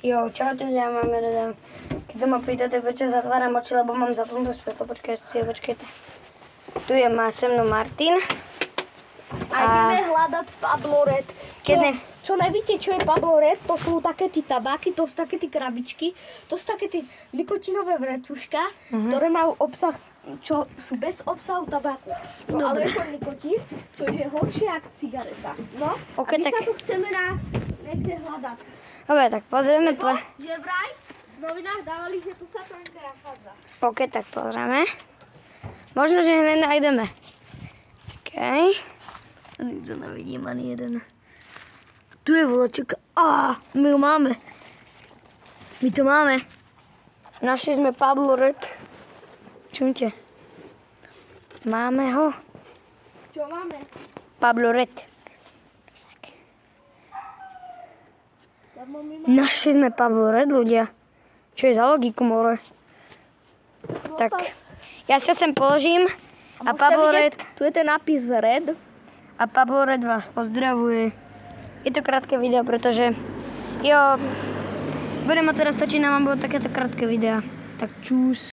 Jo, čaute, ja mám jeden. Keď sa ma pýtate, prečo zatváram oči, lebo mám zapnutú svetlo. Počkajte. Tu je se mnou Martin. A ideme hľadať Pablo Red. Čo nevíte, čo je Pablo Red, to sú také tí tabáky, to sú také tí krabičky, to sú také tí nikotinové vrecuška, ktoré majú obsah, čo sú bez obsahu tabáku. No ale je to nikotín, čo je horšie ako cigareta. No, Okay, a my tak... sa tu chceme niekde hľadať. Dobre, tak pozrieme. Že vraj v novinách dávali, že tu sa to niekde nachádza. OK, tak pozrieme. Možno, že hneď nájdeme. Čakaj. Ani to nevidím ani jeden. Tu je volačka. My ho máme. My to máme. Našli sme Pablo Red. Čumte. Máme ho. Čo máme? Pablo Red. Našli sme Pablo Red, ľudia. Čo je za logiku, more? Tak, ja si ho sem položím. A Pablo Red... Tu je ten nápis Red. A Pablo Red vás pozdravuje. Je to krátke video, pretože... Jo, budem ho teraz točiť, nám bolo takéto krátke videa. Tak čus.